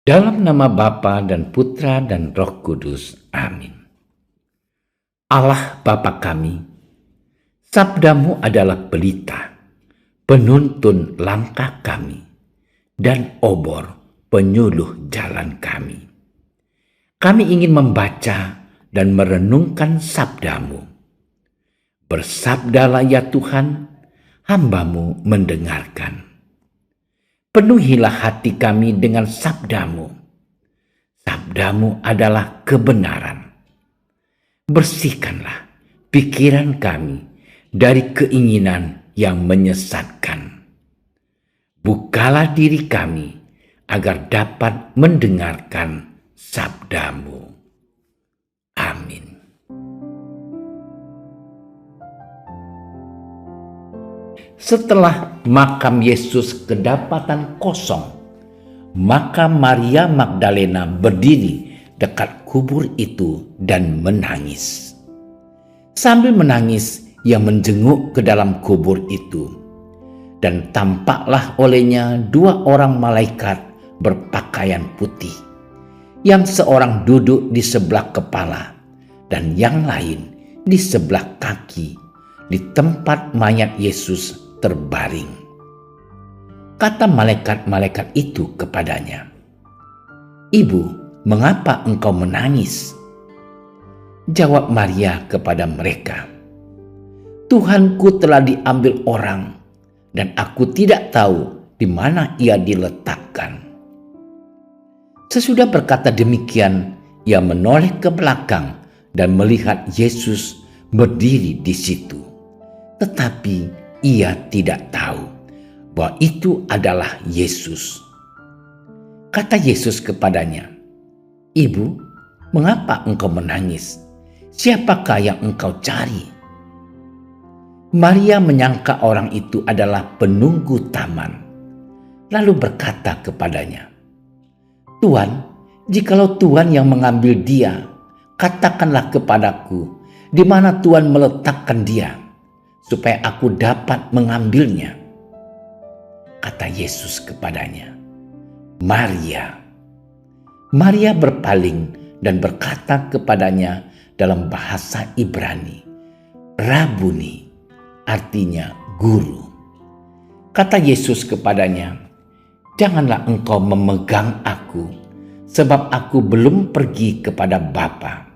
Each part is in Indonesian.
Dalam nama Bapa dan Putra dan Roh Kudus. Amin. Allah Bapa kami, sabdamu adalah pelita, penuntun langkah kami, dan obor penyuluh jalan kami. Kami ingin membaca dan merenungkan sabdamu. Bersabdalah ya Tuhan, hamba-Mu mendengarkan. Penuhilah hati kami dengan sabdamu. Sabdamu adalah kebenaran. Bersihkanlah pikiran kami dari keinginan yang menyesatkan. Bukalah diri kami agar dapat mendengarkan sabdamu. Amin. Setelah makam Yesus kedapatan kosong, maka Maria Magdalena berdiri dekat kubur itu dan menangis. Sambil menangis, ia menjenguk ke dalam kubur itu, dan tampaklah olehnya dua orang malaikat berpakaian putih, yang seorang duduk di sebelah kepala dan yang lain di sebelah kaki di tempat mayat Yesus terbaring. Kata malaikat-malaikat itu kepadanya, "Ibu, mengapa engkau menangis?" Jawab Maria kepada mereka, "Tuhanku telah diambil orang, dan aku tidak tahu di mana ia diletakkan." Sesudah berkata demikian, ia menoleh ke belakang dan melihat Yesus berdiri di situ. Tetapi ia tidak tahu bahwa itu adalah Yesus. Kata Yesus kepadanya, "Ibu, mengapa engkau menangis? Siapakah yang engkau cari?" Maria menyangka orang itu adalah penunggu taman, lalu berkata kepadanya, "Tuan, jikalau Tuan yang mengambil dia, katakanlah kepadaku di mana Tuan meletakkan dia, supaya aku dapat mengambilnya." Kata Yesus kepadanya, "Maria." Maria berpaling dan berkata kepadanya dalam bahasa Ibrani, "Rabuni," artinya guru. Kata Yesus kepadanya, "Janganlah engkau memegang aku, sebab aku belum pergi kepada Bapa.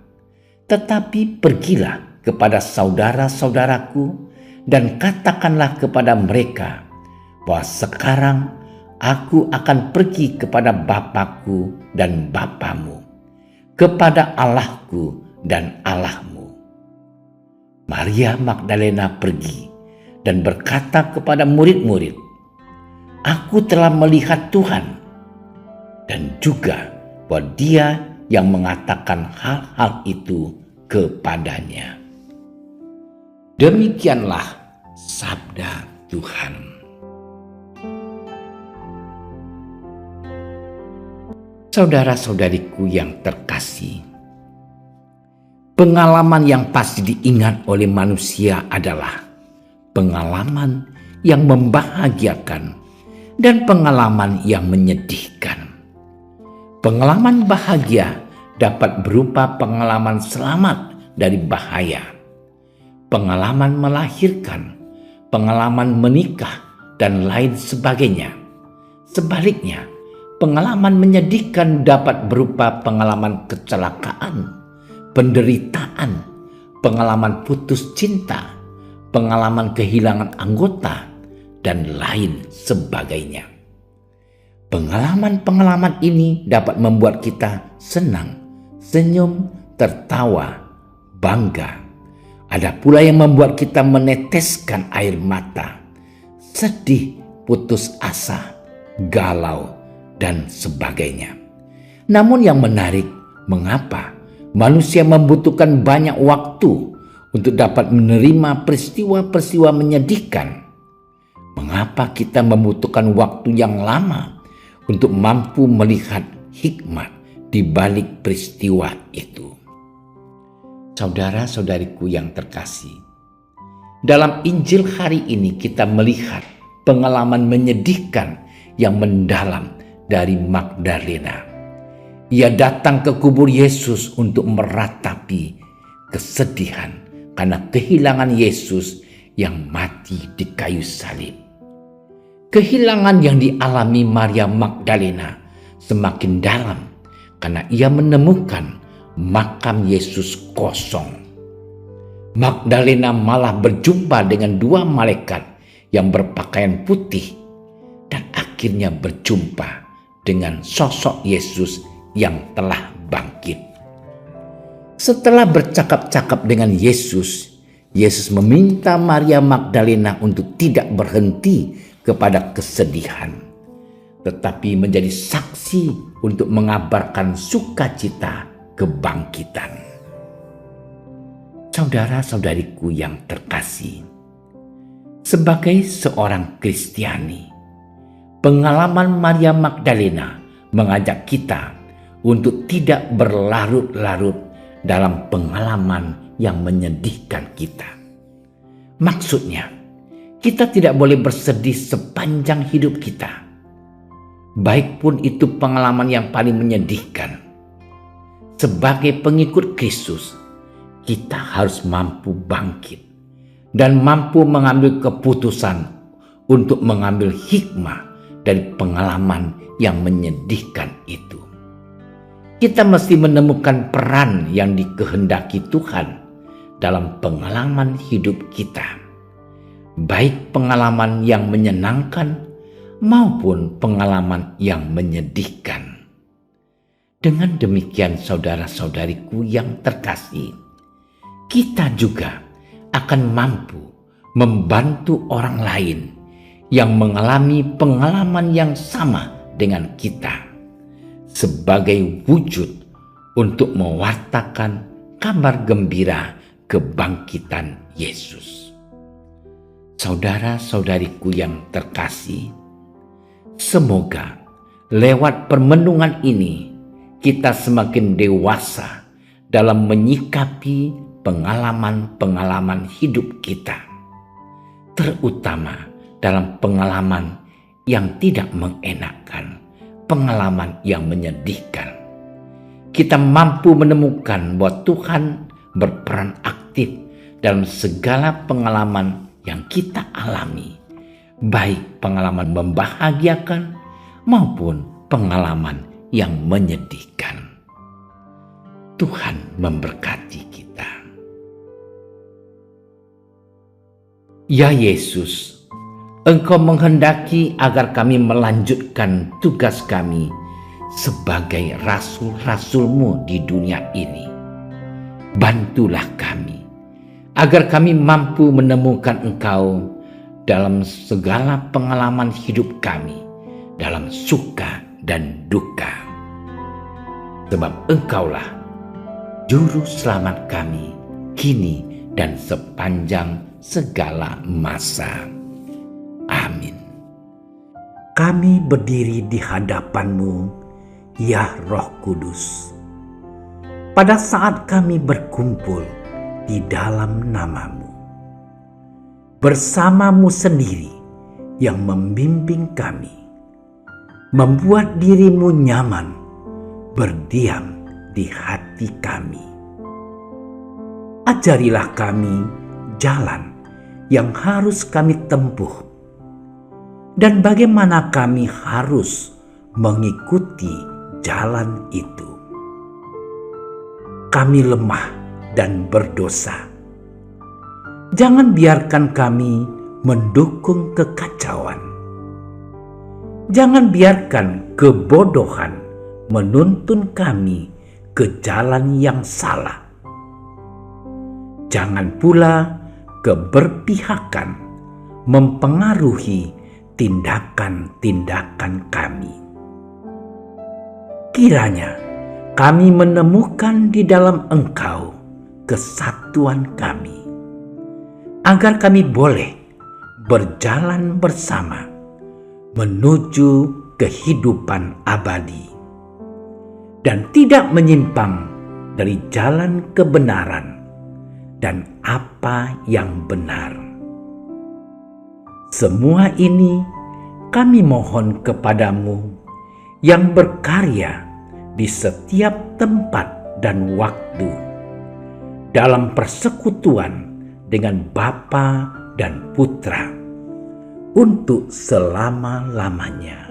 Tetapi pergilah kepada saudara-saudaraku dan katakanlah kepada mereka bahwa sekarang aku akan pergi kepada Bapakku dan Bapamu, kepada Allahku dan Allahmu." Maria Magdalena pergi dan berkata kepada murid-murid, "Aku telah melihat Tuhan," dan juga bahwa Dia yang mengatakan hal-hal itu kepadanya. Demikianlah sabda Tuhan. Saudara-saudariku yang terkasih, pengalaman yang pasti diingat oleh manusia adalah pengalaman yang membahagiakan dan pengalaman yang menyedihkan. Pengalaman bahagia dapat berupa pengalaman selamat dari bahaya, pengalaman melahirkan, pengalaman menikah, dan lain sebagainya. Sebaliknya, pengalaman menyedihkan dapat berupa pengalaman kecelakaan, penderitaan, pengalaman putus cinta, pengalaman kehilangan anggota, dan lain sebagainya. Pengalaman-pengalaman ini dapat membuat kita senang, senyum, tertawa, bangga. Ada pula yang membuat kita meneteskan air mata, sedih, putus asa, galau, dan sebagainya. Namun yang menarik, mengapa manusia membutuhkan banyak waktu untuk dapat menerima peristiwa-peristiwa menyedihkan? Mengapa kita membutuhkan waktu yang lama untuk mampu melihat hikmat di balik peristiwa itu? Saudara-saudariku yang terkasih, dalam Injil hari ini kita melihat pengalaman menyedihkan yang mendalam dari Magdalena. Ia datang ke kubur Yesus untuk meratapi kesedihan karena kehilangan Yesus yang mati di kayu salib. Kehilangan yang dialami Maria Magdalena semakin dalam karena ia menemukan makam Yesus kosong. Magdalena malah berjumpa dengan dua malaikat yang berpakaian putih dan akhirnya berjumpa dengan sosok Yesus yang telah bangkit. Setelah bercakap-cakap dengan Yesus, Yesus meminta Maria Magdalena untuk tidak berhenti kepada kesedihan, tetapi menjadi saksi untuk mengabarkan sukacita kebangkitan. Saudara-saudariku yang terkasih, sebagai seorang Kristiani, pengalaman Maria Magdalena mengajak kita untuk tidak berlarut-larut dalam pengalaman yang menyedihkan kita. Maksudnya, kita tidak boleh bersedih sepanjang hidup kita, baik pun itu pengalaman yang paling menyedihkan. Sebagai pengikut Kristus, kita harus mampu bangkit dan mampu mengambil keputusan untuk mengambil hikmah dari pengalaman yang menyedihkan itu. Kita mesti menemukan peran yang dikehendaki Tuhan dalam pengalaman hidup kita, baik pengalaman yang menyenangkan maupun pengalaman yang menyedihkan. Dengan demikian, saudara-saudariku yang terkasih, kita juga akan mampu membantu orang lain yang mengalami pengalaman yang sama dengan kita, sebagai wujud untuk mewartakan kabar gembira kebangkitan Yesus. Saudara-saudariku yang terkasih, semoga lewat permenungan ini kita semakin dewasa dalam menyikapi pengalaman-pengalaman hidup kita, terutama dalam pengalaman yang tidak mengenakan, pengalaman yang menyedihkan. Kita mampu menemukan bahwa Tuhan berperan aktif dalam segala pengalaman yang kita alami, baik pengalaman membahagiakan maupun pengalaman yang menyedihkan. Tuhan memberkati kita. Ya Yesus, Engkau menghendaki agar kami melanjutkan tugas kami sebagai rasul-rasul-Mu di dunia ini. Bantulah kami, agar kami mampu menemukan Engkau dalam segala pengalaman hidup kami, dalam suka dan duka. Sebab Engkaulah Juru Selamat kami, kini dan sepanjang segala masa. Amin. Kami berdiri di hadapan-Mu, ya Roh Kudus, pada saat kami berkumpul di dalam nama-Mu, bersama-Mu sendiri yang membimbing kami, membuat diri-Mu nyaman berdiam di hati kami. Ajarilah kami jalan yang harus kami tempuh dan bagaimana kami harus mengikuti jalan itu. Kami lemah dan berdosa. Jangan biarkan kami mendukung kekacauan. Jangan biarkan kebodohan menuntun kami ke jalan yang salah. Jangan pula keberpihakan mempengaruhi tindakan-tindakan kami. Kiranya kami menemukan di dalam Engkau kesatuan kami, agar kami boleh berjalan bersama menuju kehidupan abadi dan tidak menyimpang dari jalan kebenaran dan apa yang benar. Semua ini kami mohon kepadamu yang berkarya di setiap tempat dan waktu, dalam persekutuan dengan Bapa dan Putra, untuk selama-lamanya.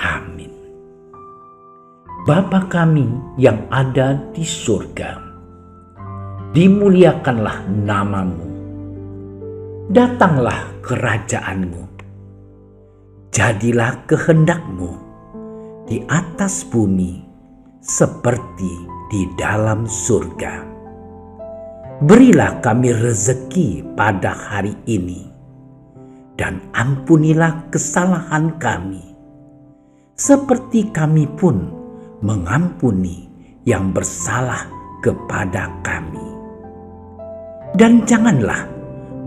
Amin. Bapa kami yang ada di surga, dimuliakanlah nama-Mu. Datanglah kerajaan-Mu. Jadilah kehendak-Mu di atas bumi seperti di dalam surga. Berilah kami rezeki pada hari ini, dan ampunilah kesalahan kami, seperti kami pun mengampuni yang bersalah kepada kami. Dan janganlah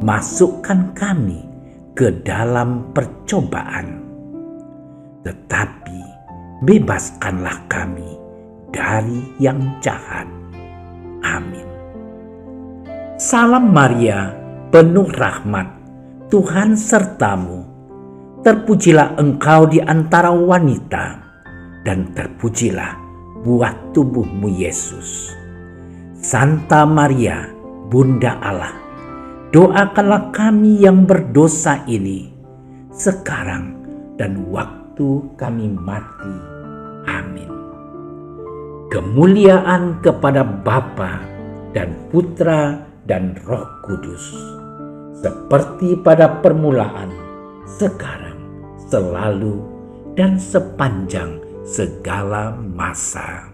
masukkan kami ke dalam percobaan, tetapi bebaskanlah kami dari yang jahat. Amin. Salam Maria, penuh rahmat, Tuhan sertamu. Terpujilah engkau di antara wanita, dan terpujilah buah tubuhmu Yesus. Santa Maria, Bunda Allah, doakanlah kami yang berdosa ini, sekarang dan waktu kami mati. Amin. Kemuliaan kepada Bapa dan Putra dan Roh Kudus, seperti pada permulaan, sekarang, selalu, dan sepanjang segala masa.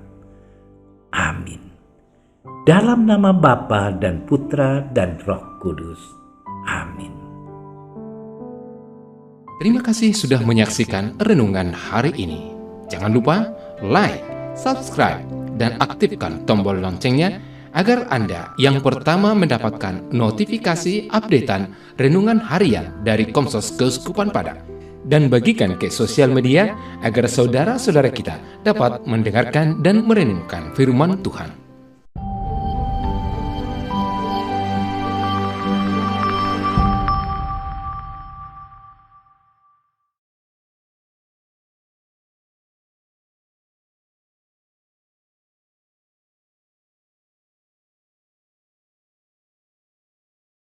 Amin. Dalam nama Bapa dan Putra dan Roh Kudus. Amin. Terima kasih sudah menyaksikan renungan hari ini. Jangan lupa like, subscribe, dan aktifkan tombol loncengnya agar Anda yang pertama mendapatkan notifikasi updatean renungan harian dari Komsos Keuskupan Padang. Dan bagikan ke sosial media agar saudara-saudara kita dapat mendengarkan dan merenungkan firman Tuhan.